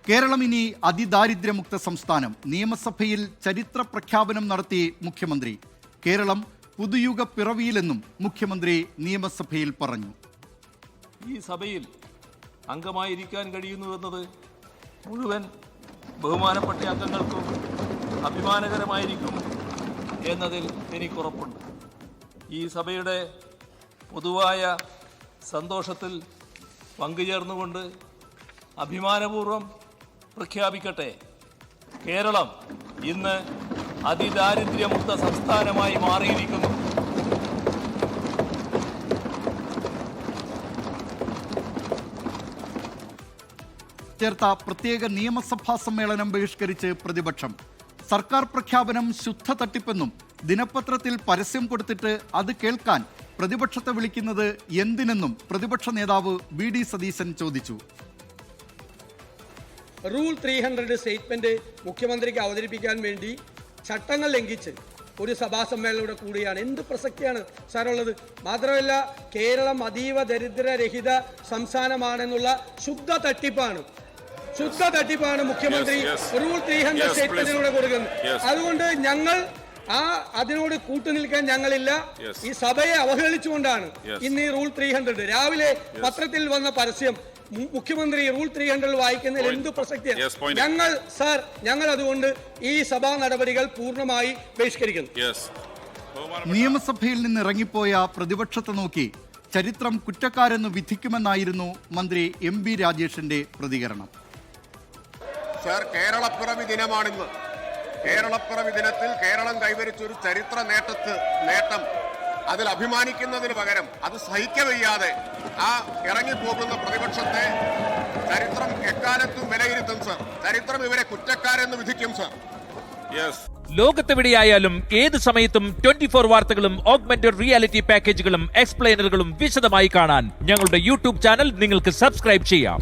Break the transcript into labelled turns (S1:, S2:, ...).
S1: കേരളം ഇനി അതിദാരിദ്ര്യമുക്ത സംസ്ഥാനം. നിയമസഭയിൽ ചരിത്ര പ്രഖ്യാപനം നടത്തി മുഖ്യമന്ത്രി. കേരളം പുതുയുഗ പിറവിയിലെന്നും മുഖ്യമന്ത്രി നിയമസഭയിൽ പറഞ്ഞു.
S2: ഈ സഭയിൽ അംഗമായിരിക്കാൻ കഴിയുന്നുവെന്നത് മുഴുവൻ ബഹുമാനപ്പെട്ട അംഗങ്ങൾക്കും അഭിമാനകരമായിരിക്കും എന്നതിൽ എനിക്കുറപ്പുണ്ട്. ഈ സഭയുടെ പൊതുവായ സന്തോഷത്തിൽ പങ്കുചേർന്നുകൊണ്ട് അഭിമാനപൂർവ്വം പ്രഖ്യാപിക്കട്ടെ, കേരളം ഇന്ന് അതിദാരിദ്ര്യമുക്ത സംസ്ഥാനമായി മാറിയിരിക്കുന്നു.
S1: ചേർത്ത പ്രത്യേക നിയമസഭാ സമ്മേളനം ബഹിഷ്കരിച്ച് പ്രതിപക്ഷം. സർക്കാർ പ്രഖ്യാപനം ശുദ്ധ തട്ടിപ്പെന്നും ദിനപത്രത്തിൽ പരസ്യം കൊടുത്തിട്ട് അത് കേൾക്കാൻ പ്രതിപക്ഷത്തെ വിളിക്കുന്നത് എന്തിനെന്നും പ്രതിപക്ഷ നേതാവ് വി.ഡി. സതീശൻ ചോദിച്ചു.
S3: റൂൾ 300 സ്റ്റേറ്റ്മെന്റ് മുഖ്യമന്ത്രിക്ക് അവതരിപ്പിക്കാൻ വേണ്ടി ചട്ടങ്ങൾ ലംഘിച്ച് ഒരു സഭാ സമ്മേളനം കൂടിയാണ്. എന്ത് പ്രസക്തിയാണ് സാറുള്ളത്? മാത്രമല്ല, കേരളം അതീവ ദരിദ്രരഹിത സംസ്ഥാനമാണെന്നുള്ള ശുദ്ധ തട്ടിപ്പാണ് മുഖ്യമന്ത്രി റൂൾ 300 സ്റ്റേറ്റ്മെന്റിലൂടെ കൊടുക്കുന്നത്. അതുകൊണ്ട് ഞങ്ങൾ അതിനോട് കൂട്ടുനിൽക്കാൻ ഞങ്ങളില്ല. ഈ സഭയെ അവഹേളിച്ചുകൊണ്ടാണ് ഇന്ന് ഈ റൂൾ 300 രാവിലെ പത്രത്തിൽ വന്ന പരസ്യം മുഖ്യമന്ത്രി റൂൾ 300 വായിക്കുന്നതിൽ എന്ത് പ്രസക്തിയാണ്? ഞങ്ങൾ അതുകൊണ്ട് ഈ സഭാ നടപടികൾ പൂർണ്ണമായി ബഹിഷ്കരിക്കുന്നു.
S1: നിയമസഭയിൽ നിന്ന് ഇറങ്ങിപ്പോയ പ്രതിപക്ഷത്തെ നോക്കി ചരിത്രം കുറ്റക്കാരെന്ന് വിധിക്കുമെന്നായിരുന്നു മന്ത്രി എം.ബി. രാജേഷിന്റെ പ്രതികരണം.
S4: സർ, കേരളപ്പിറവി ദിനമാണിന്ന്. കേരളപ്പിറവി ദിനത്തിൽ കേരളം കൈവരിച്ചൊരു ചരിത്ര നേട്ടം അതിൽ അഭിമാനിക്കുന്നതിന് പകരം അത് സഹിക്കവയ്യാതെ ഇറങ്ങിപ്പോകുന്ന പ്രതിപക്ഷത്തെ ചരിത്രം എക്കാലത്തും വിലയിരുത്തും സർ. ചരിത്രം ഇവരെ കുറ്റക്കാരെന്ന് വിധിക്കും സർ.
S5: ലോകത്തെവിടെയായാലും ഏത് സമയത്തും 24 വാർത്തകളും ഓഗ്മെന്റഡ് റിയാലിറ്റി പാക്കേജുകളും എക്സ്പ്ലെയിനറുകളും വിശദമായി കാണാൻ ഞങ്ങളുടെ യൂട്യൂബ് ചാനൽ നിങ്ങൾക്ക് സബ്സ്ക്രൈബ് ചെയ്യാം.